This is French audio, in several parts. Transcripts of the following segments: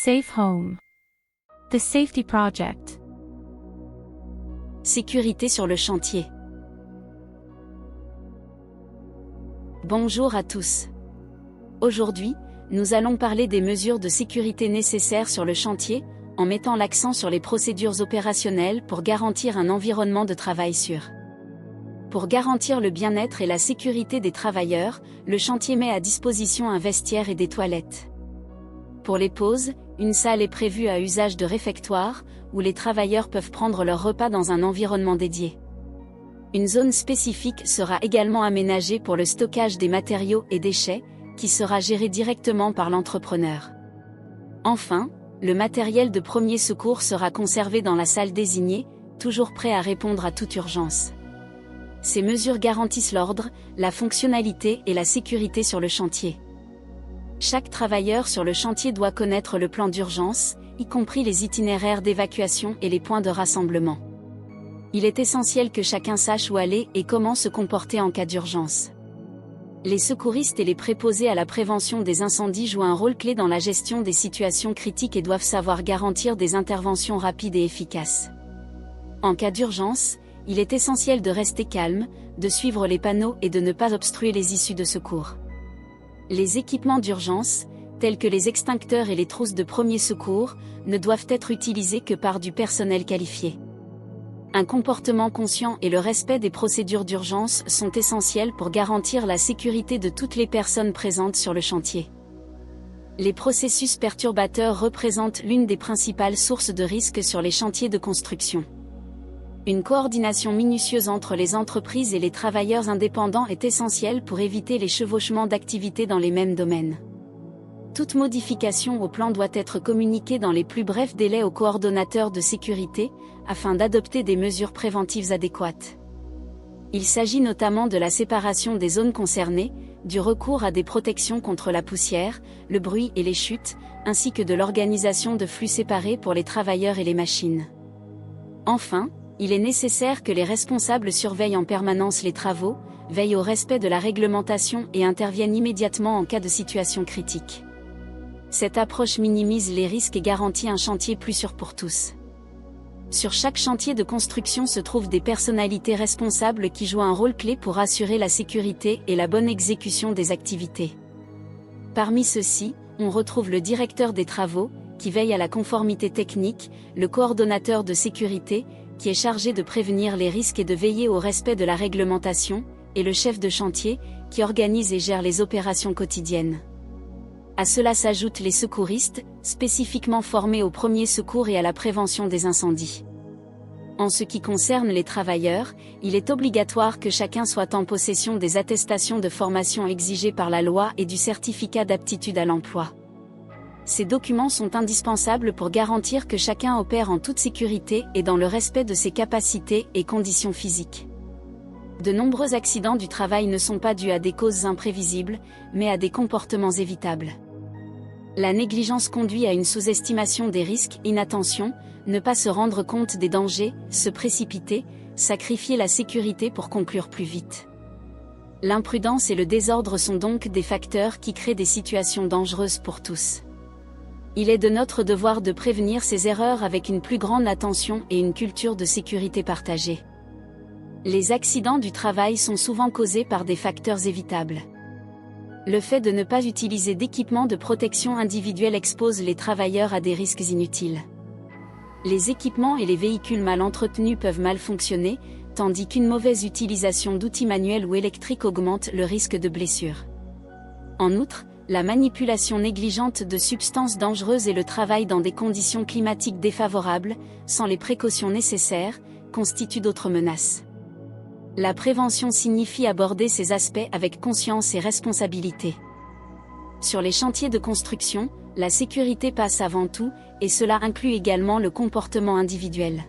Safe Home. The Safety Project. Sécurité sur le chantier. Bonjour à tous. Aujourd'hui, nous allons parler des mesures de sécurité nécessaires sur le chantier, en mettant l'accent sur les procédures opérationnelles pour garantir un environnement de travail sûr. Pour garantir le bien-être et la sécurité des travailleurs, le chantier met à disposition un vestiaire et des toilettes. Pour les pauses, une salle est prévue à usage de réfectoire, où les travailleurs peuvent prendre leur repas dans un environnement dédié. Une zone spécifique sera également aménagée pour le stockage des matériaux et déchets, qui sera géré directement par l'entrepreneur. Enfin, le matériel de premier secours sera conservé dans la salle désignée, toujours prêt à répondre à toute urgence. Ces mesures garantissent l'ordre, la fonctionnalité et la sécurité sur le chantier. Chaque travailleur sur le chantier doit connaître le plan d'urgence, y compris les itinéraires d'évacuation et les points de rassemblement. Il est essentiel que chacun sache où aller et comment se comporter en cas d'urgence. Les secouristes et les préposés à la prévention des incendies jouent un rôle clé dans la gestion des situations critiques et doivent savoir garantir des interventions rapides et efficaces. En cas d'urgence, il est essentiel de rester calme, de suivre les panneaux et de ne pas obstruer les issues de secours. Les équipements d'urgence, tels que les extincteurs et les trousses de premier secours, ne doivent être utilisés que par du personnel qualifié. Un comportement conscient et le respect des procédures d'urgence sont essentiels pour garantir la sécurité de toutes les personnes présentes sur le chantier. Les processus perturbateurs représentent l'une des principales sources de risques sur les chantiers de construction. Une coordination minutieuse entre les entreprises et les travailleurs indépendants est essentielle pour éviter les chevauchements d'activités dans les mêmes domaines. Toute modification au plan doit être communiquée dans les plus brefs délais au coordonnateur de sécurité, afin d'adopter des mesures préventives adéquates. Il s'agit notamment de la séparation des zones concernées, du recours à des protections contre la poussière, le bruit et les chutes, ainsi que de l'organisation de flux séparés pour les travailleurs et les machines. Enfin, il est nécessaire que les responsables surveillent en permanence les travaux, veillent au respect de la réglementation et interviennent immédiatement en cas de situation critique. Cette approche minimise les risques et garantit un chantier plus sûr pour tous. Sur chaque chantier de construction se trouvent des personnalités responsables qui jouent un rôle clé pour assurer la sécurité et la bonne exécution des activités. Parmi ceux-ci, on retrouve le directeur des travaux, qui veille à la conformité technique, le coordonnateur de sécurité, qui est chargé de prévenir les risques et de veiller au respect de la réglementation, et le chef de chantier, qui organise et gère les opérations quotidiennes. À cela s'ajoutent les secouristes, spécifiquement formés au premier secours et à la prévention des incendies. En ce qui concerne les travailleurs, il est obligatoire que chacun soit en possession des attestations de formation exigées par la loi et du certificat d'aptitude à l'emploi. Ces documents sont indispensables pour garantir que chacun opère en toute sécurité et dans le respect de ses capacités et conditions physiques. De nombreux accidents du travail ne sont pas dus à des causes imprévisibles, mais à des comportements évitables. La négligence conduit à une sous-estimation des risques, inattention, ne pas se rendre compte des dangers, se précipiter, sacrifier la sécurité pour conclure plus vite. L'imprudence et le désordre sont donc des facteurs qui créent des situations dangereuses pour tous. Il est de notre devoir de prévenir ces erreurs avec une plus grande attention et une culture de sécurité partagée. Les accidents du travail sont souvent causés par des facteurs évitables. Le fait de ne pas utiliser d'équipements de protection individuelle expose les travailleurs à des risques inutiles. Les équipements et les véhicules mal entretenus peuvent mal fonctionner, tandis qu'une mauvaise utilisation d'outils manuels ou électriques augmente le risque de blessure. En outre, la manipulation négligente de substances dangereuses et le travail dans des conditions climatiques défavorables, sans les précautions nécessaires, constituent d'autres menaces. La prévention signifie aborder ces aspects avec conscience et responsabilité. Sur les chantiers de construction, la sécurité passe avant tout, et cela inclut également le comportement individuel.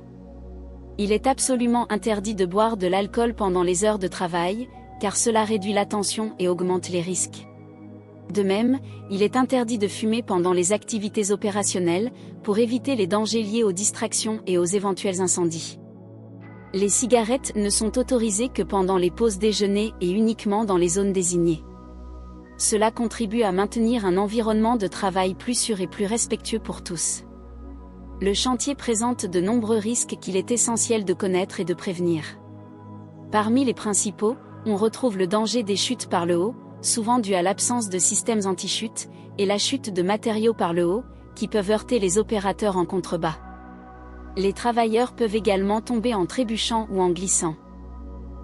Il est absolument interdit de boire de l'alcool pendant les heures de travail, car cela réduit l'attention et augmente les risques. De même, il est interdit de fumer pendant les activités opérationnelles, pour éviter les dangers liés aux distractions et aux éventuels incendies. Les cigarettes ne sont autorisées que pendant les pauses déjeuner et uniquement dans les zones désignées. Cela contribue à maintenir un environnement de travail plus sûr et plus respectueux pour tous. Le chantier présente de nombreux risques qu'il est essentiel de connaître et de prévenir. Parmi les principaux, on retrouve le danger des chutes par le haut, souvent dû à l'absence de systèmes anti-chute, et la chute de matériaux par le haut, qui peuvent heurter les opérateurs en contrebas. Les travailleurs peuvent également tomber en trébuchant ou en glissant.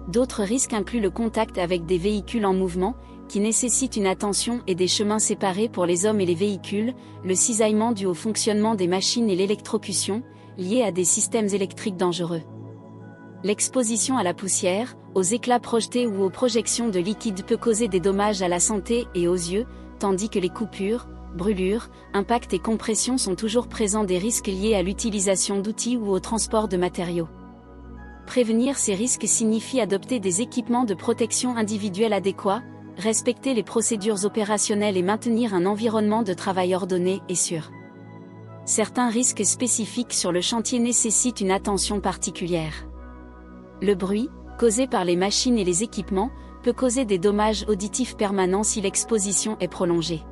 D'autres risques incluent le contact avec des véhicules en mouvement, qui nécessitent une attention et des chemins séparés pour les hommes et les véhicules, le cisaillement dû au fonctionnement des machines et l'électrocution, liée à des systèmes électriques dangereux. L'exposition à la poussière, aux éclats projetés ou aux projections de liquide peut causer des dommages à la santé et aux yeux, tandis que les coupures, brûlures, impacts et compressions sont toujours présents des risques liés à l'utilisation d'outils ou au transport de matériaux. Prévenir ces risques signifie adopter des équipements de protection individuelle adéquats, respecter les procédures opérationnelles et maintenir un environnement de travail ordonné et sûr. Certains risques spécifiques sur le chantier nécessitent une attention particulière. Le bruit, causé par les machines et les équipements, peut causer des dommages auditifs permanents si l'exposition est prolongée.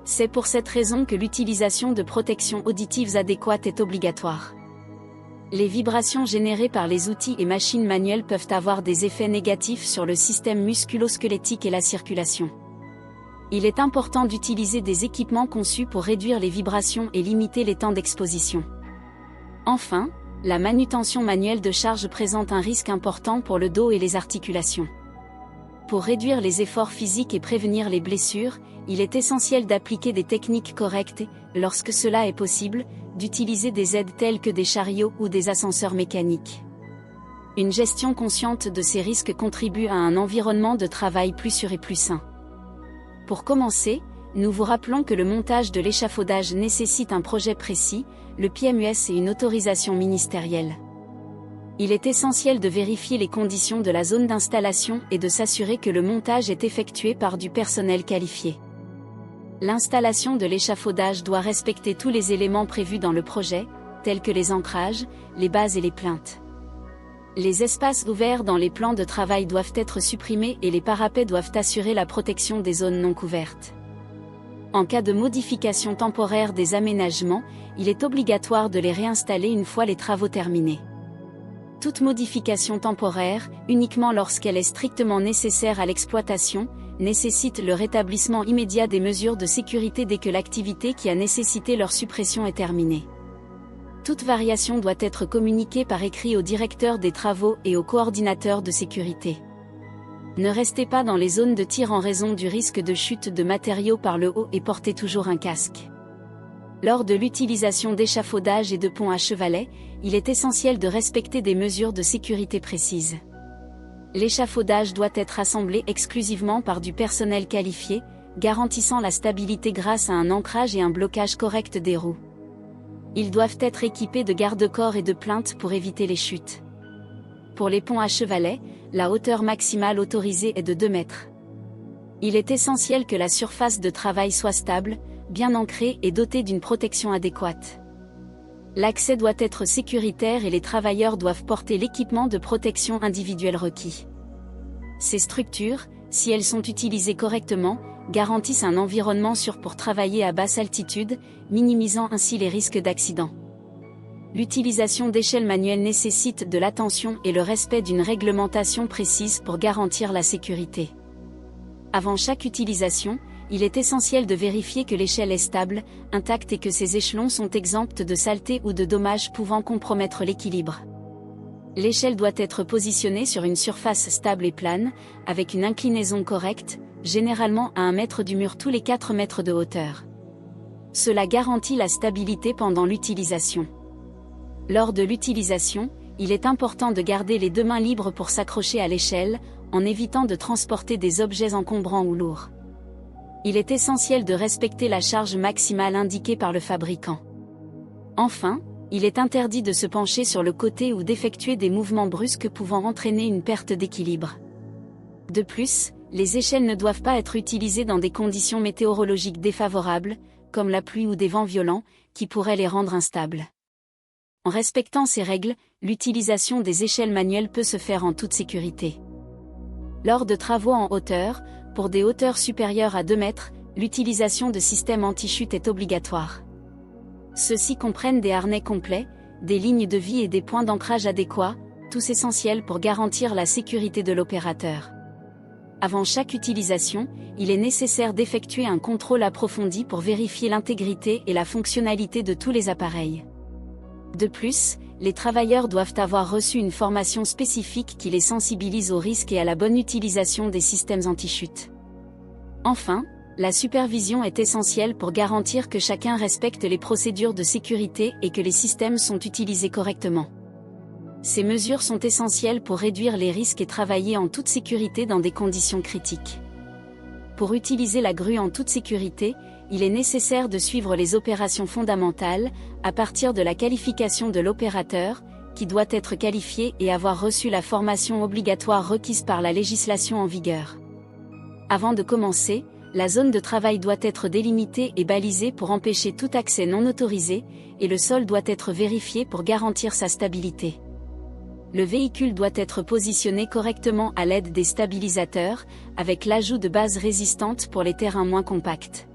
C'est pour cette raison que l'utilisation de protections auditives adéquates est obligatoire. Les vibrations générées par les outils et machines manuelles peuvent avoir des effets négatifs sur le système musculo-squelettique et la circulation. Il est important d'utiliser des équipements conçus pour réduire les vibrations et limiter les temps d'exposition. Enfin, la manutention manuelle de charge présente un risque important pour le dos et les articulations. Pour réduire les efforts physiques et prévenir les blessures, il est essentiel d'appliquer des techniques correctes et, lorsque cela est possible, d'utiliser des aides telles que des chariots ou des ascenseurs mécaniques. Une gestion consciente de ces risques contribue à un environnement de travail plus sûr et plus sain. Pour commencer, nous vous rappelons que le montage de l'échafaudage nécessite un projet précis, le PMUS et une autorisation ministérielle. Il est essentiel de vérifier les conditions de la zone d'installation et de s'assurer que le montage est effectué par du personnel qualifié. L'installation de l'échafaudage doit respecter tous les éléments prévus dans le projet, tels que les ancrages, les bases et les plinthes. Les espaces ouverts dans les plans de travail doivent être supprimés et les parapets doivent assurer la protection des zones non couvertes. En cas de modification temporaire des aménagements, il est obligatoire de les réinstaller une fois les travaux terminés. Toute modification temporaire, uniquement lorsqu'elle est strictement nécessaire à l'exploitation, nécessite le rétablissement immédiat des mesures de sécurité dès que l'activité qui a nécessité leur suppression est terminée. Toute variation doit être communiquée par écrit au directeur des travaux et au coordinateur de sécurité. Ne restez pas dans les zones de tir en raison du risque de chute de matériaux par le haut et portez toujours un casque. Lors de l'utilisation d'échafaudages et de ponts à chevalet, il est essentiel de respecter des mesures de sécurité précises. L'échafaudage doit être assemblé exclusivement par du personnel qualifié, garantissant la stabilité grâce à un ancrage et un blocage correct des roues. Ils doivent être équipés de garde-corps et de plinthes pour éviter les chutes. Pour les ponts à chevalet, la hauteur maximale autorisée est de 2 mètres. Il est essentiel que la surface de travail soit stable, bien ancrée et dotée d'une protection adéquate. L'accès doit être sécuritaire et les travailleurs doivent porter l'équipement de protection individuelle requis. Ces structures, si elles sont utilisées correctement, garantissent un environnement sûr pour travailler à basse altitude, minimisant ainsi les risques d'accident. L'utilisation d'échelles manuelles nécessite de l'attention et le respect d'une réglementation précise pour garantir la sécurité. Avant chaque utilisation, il est essentiel de vérifier que l'échelle est stable, intacte et que ses échelons sont exempts de saleté ou de dommages pouvant compromettre l'équilibre. L'échelle doit être positionnée sur une surface stable et plane, avec une inclinaison correcte, généralement à 1 mètre du mur tous les 4 mètres de hauteur. Cela garantit la stabilité pendant l'utilisation. Lors de l'utilisation, il est important de garder les 2 mains libres pour s'accrocher à l'échelle, en évitant de transporter des objets encombrants ou lourds. Il est essentiel de respecter la charge maximale indiquée par le fabricant. Enfin, il est interdit de se pencher sur le côté ou d'effectuer des mouvements brusques pouvant entraîner une perte d'équilibre. De plus, les échelles ne doivent pas être utilisées dans des conditions météorologiques défavorables, comme la pluie ou des vents violents, qui pourraient les rendre instables. En respectant ces règles, l'utilisation des échelles manuelles peut se faire en toute sécurité. Lors de travaux en hauteur, Pour des hauteurs supérieures à 2 mètres, l'utilisation de systèmes anti-chute est obligatoire. Ceux-ci comprennent des harnais complets, des lignes de vie et des points d'ancrage adéquats, tous essentiels pour garantir la sécurité de l'opérateur. Avant chaque utilisation, il est nécessaire d'effectuer un contrôle approfondi pour vérifier l'intégrité et la fonctionnalité de tous les appareils. De plus, les travailleurs doivent avoir reçu une formation spécifique qui les sensibilise aux risques et à la bonne utilisation des systèmes anti-chute. Enfin, la supervision est essentielle pour garantir que chacun respecte les procédures de sécurité et que les systèmes sont utilisés correctement. Ces mesures sont essentielles pour réduire les risques et travailler en toute sécurité dans des conditions critiques. Pour utiliser la grue en toute sécurité, il est nécessaire de suivre les opérations fondamentales, à partir de la qualification de l'opérateur, qui doit être qualifié et avoir reçu la formation obligatoire requise par la législation en vigueur. Avant de commencer, la zone de travail doit être délimitée et balisée pour empêcher tout accès non autorisé, et le sol doit être vérifié pour garantir sa stabilité. Le véhicule doit être positionné correctement à l'aide des stabilisateurs, avec l'ajout de bases résistantes pour les terrains moins compacts.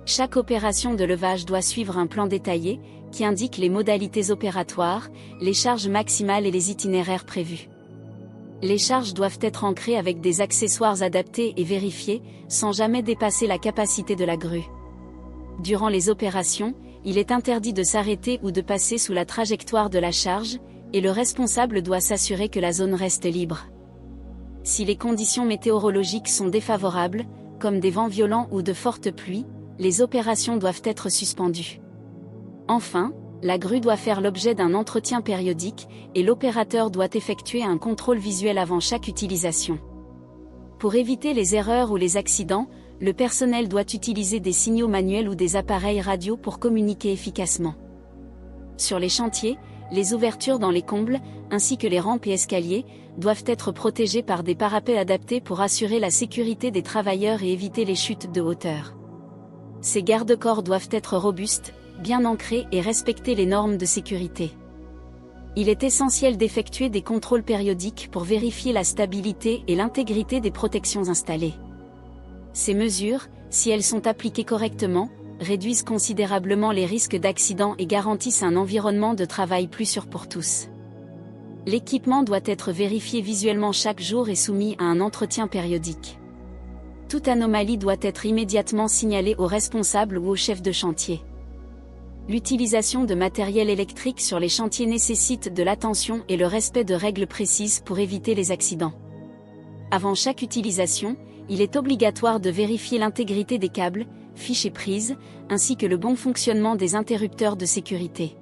Chaque opération de levage doit suivre un plan détaillé, qui indique les modalités opératoires, les charges maximales et les itinéraires prévus. Les charges doivent être ancrées avec des accessoires adaptés et vérifiés, sans jamais dépasser la capacité de la grue. Durant les opérations, il est interdit de s'arrêter ou de passer sous la trajectoire de la charge, et le responsable doit s'assurer que la zone reste libre. Si les conditions météorologiques sont défavorables, comme des vents violents ou de fortes pluies, les opérations doivent être suspendues. Enfin, la grue doit faire l'objet d'un entretien périodique, et l'opérateur doit effectuer un contrôle visuel avant chaque utilisation. Pour éviter les erreurs ou les accidents, le personnel doit utiliser des signaux manuels ou des appareils radio pour communiquer efficacement. Sur les chantiers, les ouvertures dans les combles, ainsi que les rampes et escaliers, doivent être protégées par des parapets adaptés pour assurer la sécurité des travailleurs et éviter les chutes de hauteur. Ces garde-corps doivent être robustes, bien ancrés et respecter les normes de sécurité. Il est essentiel d'effectuer des contrôles périodiques pour vérifier la stabilité et l'intégrité des protections installées. Ces mesures, si elles sont appliquées correctement, réduisent considérablement les risques d'accident et garantissent un environnement de travail plus sûr pour tous. L'équipement doit être vérifié visuellement chaque jour et soumis à un entretien périodique. Toute anomalie doit être immédiatement signalée au responsable ou au chef de chantier. L'utilisation de matériel électrique sur les chantiers nécessite de l'attention et le respect de règles précises pour éviter les accidents. Avant chaque utilisation, il est obligatoire de vérifier l'intégrité des câbles, fiches et prises, ainsi que le bon fonctionnement des interrupteurs de sécurité.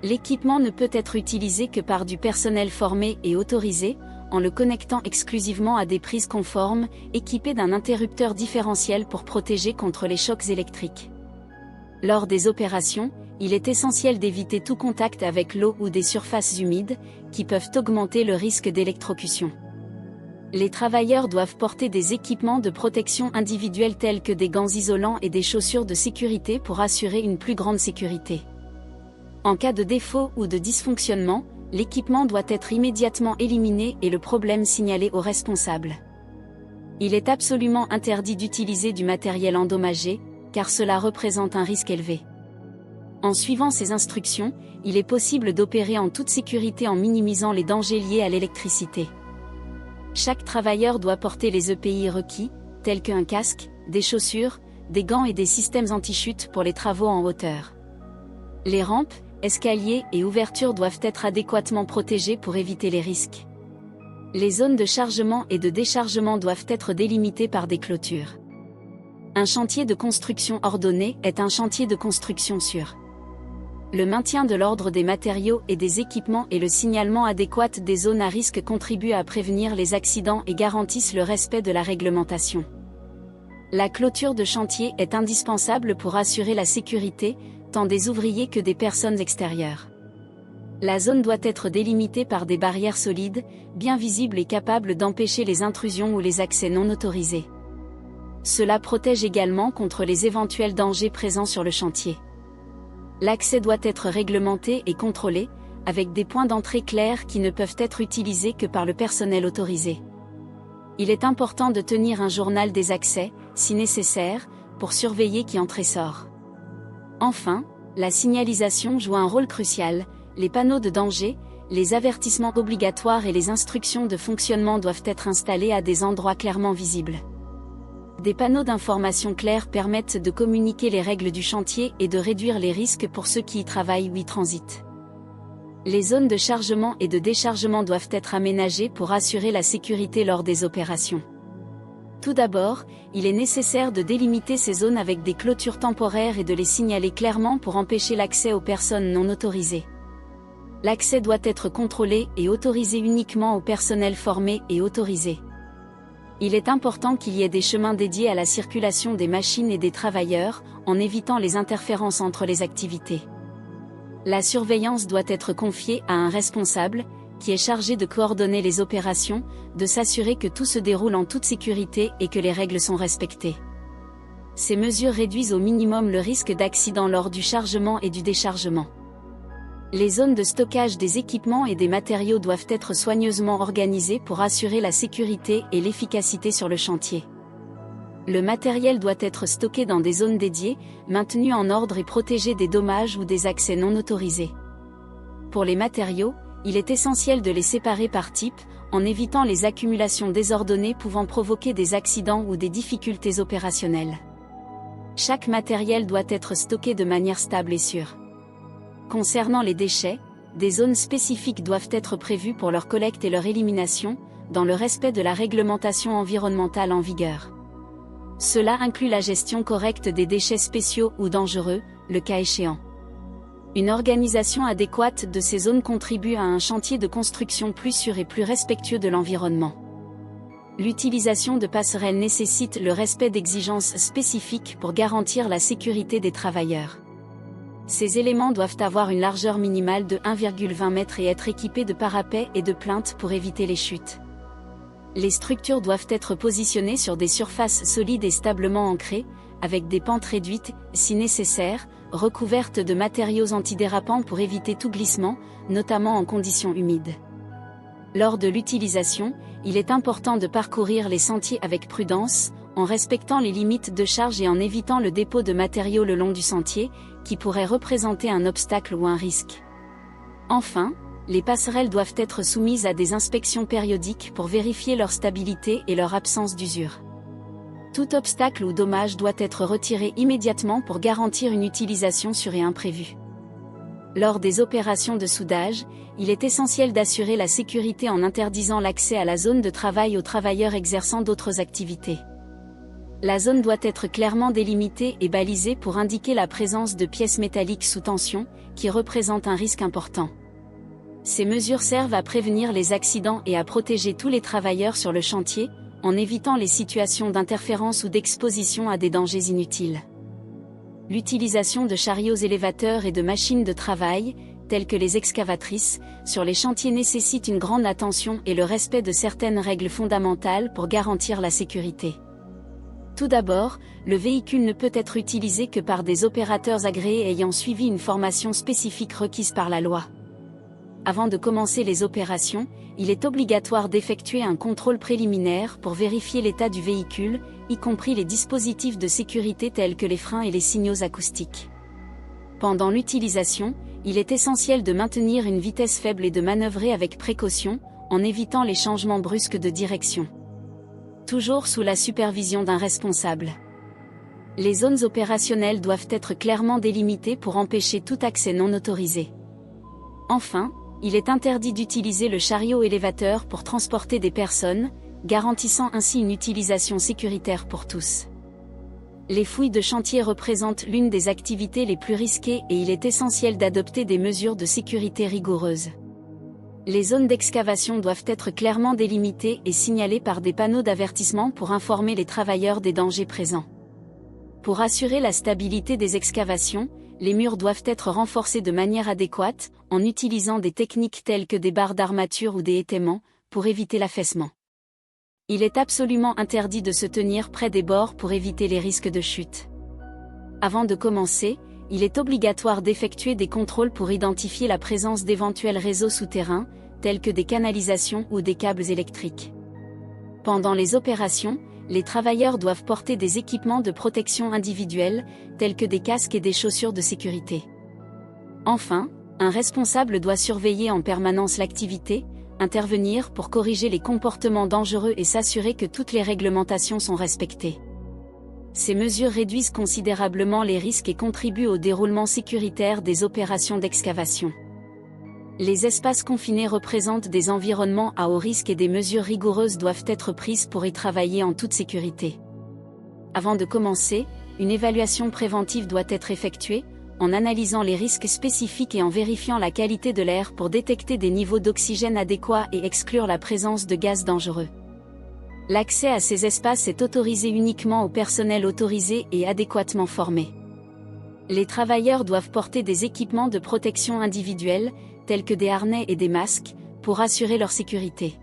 L'équipement ne peut être utilisé que par du personnel formé et autorisé, en le connectant exclusivement à des prises conformes, équipées d'un interrupteur différentiel pour protéger contre les chocs électriques. Lors des opérations, il est essentiel d'éviter tout contact avec l'eau ou des surfaces humides, qui peuvent augmenter le risque d'électrocution. Les travailleurs doivent porter des équipements de protection individuelle tels que des gants isolants et des chaussures de sécurité pour assurer une plus grande sécurité. En cas de défaut ou de dysfonctionnement, l'équipement doit être immédiatement éliminé et le problème signalé au responsable. Il est absolument interdit d'utiliser du matériel endommagé, car cela représente un risque élevé. En suivant ces instructions, il est possible d'opérer en toute sécurité en minimisant les dangers liés à l'électricité. Chaque travailleur doit porter les EPI requis, tels qu'un casque, des chaussures, des gants et des systèmes anti-chute pour les travaux en hauteur. Les rampes, escaliers et ouvertures doivent être adéquatement protégées pour éviter les risques. Les zones de chargement et de déchargement doivent être délimitées par des clôtures. Un chantier de construction ordonné est un chantier de construction sûr. Le maintien de l'ordre des matériaux et des équipements et le signalement adéquat des zones à risque contribuent à prévenir les accidents et garantissent le respect de la réglementation. La clôture de chantier est indispensable pour assurer la sécurité, tant des ouvriers que des personnes extérieures. La zone doit être délimitée par des barrières solides, bien visibles et capables d'empêcher les intrusions ou les accès non autorisés. Cela protège également contre les éventuels dangers présents sur le chantier. L'accès doit être réglementé et contrôlé, avec des points d'entrée clairs qui ne peuvent être utilisés que par le personnel autorisé. Il est important de tenir un journal des accès, si nécessaire, pour surveiller qui entre et sort. Enfin, la signalisation joue un rôle crucial, les panneaux de danger, les avertissements obligatoires et les instructions de fonctionnement doivent être installés à des endroits clairement visibles. Des panneaux d'information clairs permettent de communiquer les règles du chantier et de réduire les risques pour ceux qui y travaillent ou y transitent. Les zones de chargement et de déchargement doivent être aménagées pour assurer la sécurité lors des opérations. Tout d'abord, il est nécessaire de délimiter ces zones avec des clôtures temporaires et de les signaler clairement pour empêcher l'accès aux personnes non autorisées. L'accès doit être contrôlé et autorisé uniquement au personnel formé et autorisé. Il est important qu'il y ait des chemins dédiés à la circulation des machines et des travailleurs, en évitant les interférences entre les activités. La surveillance doit être confiée à un responsable, qui est chargé de coordonner les opérations, de s'assurer que tout se déroule en toute sécurité et que les règles sont respectées. Ces mesures réduisent au minimum le risque d'accident lors du chargement et du déchargement. Les zones de stockage des équipements et des matériaux doivent être soigneusement organisées pour assurer la sécurité et l'efficacité sur le chantier. Le matériel doit être stocké dans des zones dédiées, maintenu en ordre et protégé des dommages ou des accès non autorisés. Pour les matériaux, il est essentiel de les séparer par type, en évitant les accumulations désordonnées pouvant provoquer des accidents ou des difficultés opérationnelles. Chaque matériel doit être stocké de manière stable et sûre. Concernant les déchets, des zones spécifiques doivent être prévues pour leur collecte et leur élimination, dans le respect de la réglementation environnementale en vigueur. Cela inclut la gestion correcte des déchets spéciaux ou dangereux, le cas échéant. Une organisation adéquate de ces zones contribue à un chantier de construction plus sûr et plus respectueux de l'environnement. L'utilisation de passerelles nécessite le respect d'exigences spécifiques pour garantir la sécurité des travailleurs. Ces éléments doivent avoir une largeur minimale de 1,20 m et être équipés de parapets et de plinthes pour éviter les chutes. Les structures doivent être positionnées sur des surfaces solides et stablement ancrées, avec des pentes réduites, si nécessaire, recouvertes de matériaux antidérapants pour éviter tout glissement, notamment en conditions humides. Lors de l'utilisation, il est important de parcourir les sentiers avec prudence, en respectant les limites de charge et en évitant le dépôt de matériaux le long du sentier, qui pourrait représenter un obstacle ou un risque. Enfin, les passerelles doivent être soumises à des inspections périodiques pour vérifier leur stabilité et leur absence d'usure. Tout obstacle ou dommage doit être retiré immédiatement pour garantir une utilisation sûre et imprévue. Lors des opérations de soudage, il est essentiel d'assurer la sécurité en interdisant l'accès à la zone de travail aux travailleurs exerçant d'autres activités. La zone doit être clairement délimitée et balisée pour indiquer la présence de pièces métalliques sous tension, qui représentent un risque important. Ces mesures servent à prévenir les accidents et à protéger tous les travailleurs sur le chantier, en évitant les situations d'interférence ou d'exposition à des dangers inutiles. L'utilisation de chariots élévateurs et de machines de travail, telles que les excavatrices, sur les chantiers nécessite une grande attention et le respect de certaines règles fondamentales pour garantir la sécurité. Tout d'abord, le véhicule ne peut être utilisé que par des opérateurs agréés ayant suivi une formation spécifique requise par la loi. Avant de commencer les opérations, il est obligatoire d'effectuer un contrôle préliminaire pour vérifier l'état du véhicule, y compris les dispositifs de sécurité tels que les freins et les signaux acoustiques. Pendant l'utilisation, il est essentiel de maintenir une vitesse faible et de manœuvrer avec précaution, en évitant les changements brusques de direction. Toujours sous la supervision d'un responsable. Les zones opérationnelles doivent être clairement délimitées pour empêcher tout accès non autorisé. Enfin, il est interdit d'utiliser le chariot élévateur pour transporter des personnes, garantissant ainsi une utilisation sécuritaire pour tous. Les fouilles de chantier représentent l'une des activités les plus risquées et il est essentiel d'adopter des mesures de sécurité rigoureuses. Les zones d'excavation doivent être clairement délimitées et signalées par des panneaux d'avertissement pour informer les travailleurs des dangers présents. Pour assurer la stabilité des excavations, les murs doivent être renforcés de manière adéquate, en utilisant des techniques telles que des barres d'armature ou des étaiements, pour éviter l'affaissement. Il est absolument interdit de se tenir près des bords pour éviter les risques de chute. Avant de commencer, il est obligatoire d'effectuer des contrôles pour identifier la présence d'éventuels réseaux souterrains, tels que des canalisations ou des câbles électriques. Pendant les opérations, les travailleurs doivent porter des équipements de protection individuelle, tels que des casques et des chaussures de sécurité. Enfin, un responsable doit surveiller en permanence l'activité, intervenir pour corriger les comportements dangereux et s'assurer que toutes les réglementations sont respectées. Ces mesures réduisent considérablement les risques et contribuent au déroulement sécuritaire des opérations d'excavation. Les espaces confinés représentent des environnements à haut risque et des mesures rigoureuses doivent être prises pour y travailler en toute sécurité. Avant de commencer, une évaluation préventive doit être effectuée, en analysant les risques spécifiques et en vérifiant la qualité de l'air pour détecter des niveaux d'oxygène adéquats et exclure la présence de gaz dangereux. L'accès à ces espaces est autorisé uniquement au personnel autorisé et adéquatement formé. Les travailleurs doivent porter des équipements de protection individuelle, tels que des harnais et des masques, pour assurer leur sécurité.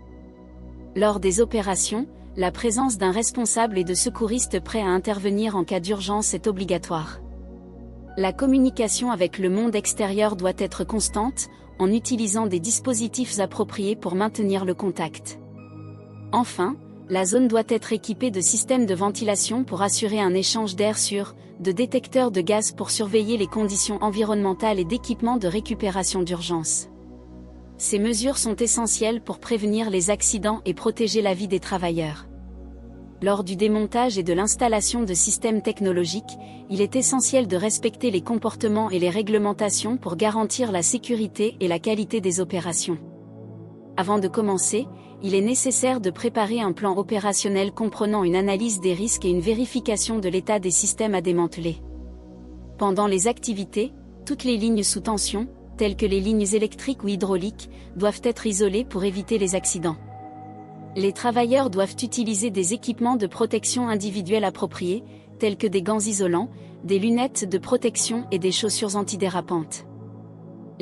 Lors des opérations, la présence d'un responsable et de secouristes prêts à intervenir en cas d'urgence est obligatoire. La communication avec le monde extérieur doit être constante, en utilisant des dispositifs appropriés pour maintenir le contact. Enfin, la zone doit être équipée de systèmes de ventilation pour assurer un échange d'air sûr, de détecteurs de gaz pour surveiller les conditions environnementales et d'équipements de récupération d'urgence. Ces mesures sont essentielles pour prévenir les accidents et protéger la vie des travailleurs. Lors du démontage et de l'installation de systèmes technologiques, il est essentiel de respecter les comportements et les réglementations pour garantir la sécurité et la qualité des opérations. Avant de commencer, il est nécessaire de préparer un plan opérationnel comprenant une analyse des risques et une vérification de l'état des systèmes à démanteler. Pendant les activités, toutes les lignes sous tension, telles que les lignes électriques ou hydrauliques, doivent être isolées pour éviter les accidents. Les travailleurs doivent utiliser des équipements de protection individuelle appropriés, tels que des gants isolants, des lunettes de protection et des chaussures antidérapantes.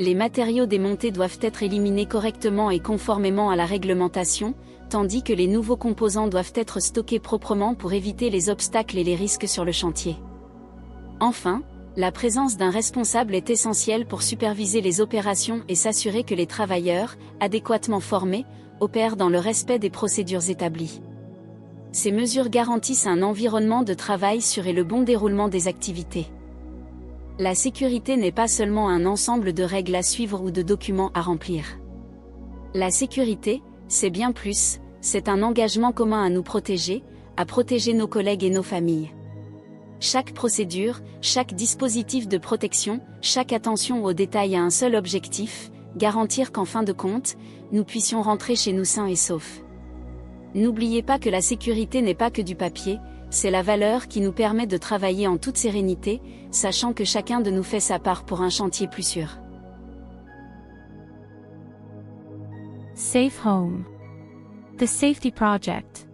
Les matériaux démontés doivent être éliminés correctement et conformément à la réglementation, tandis que les nouveaux composants doivent être stockés proprement pour éviter les obstacles et les risques sur le chantier. Enfin, la présence d'un responsable est essentielle pour superviser les opérations et s'assurer que les travailleurs, adéquatement formés, opèrent dans le respect des procédures établies. Ces mesures garantissent un environnement de travail sûr et le bon déroulement des activités. La sécurité n'est pas seulement un ensemble de règles à suivre ou de documents à remplir. La sécurité, c'est bien plus, c'est un engagement commun à nous protéger, à protéger nos collègues et nos familles. Chaque procédure, chaque dispositif de protection, chaque attention aux détails a un seul objectif, garantir qu'en fin de compte, nous puissions rentrer chez nous sains et saufs. N'oubliez pas que la sécurité n'est pas que du papier, c'est la valeur qui nous permet de travailler en toute sérénité, sachant que chacun de nous fait sa part pour un chantier plus sûr. Safe Home. The Safety Project.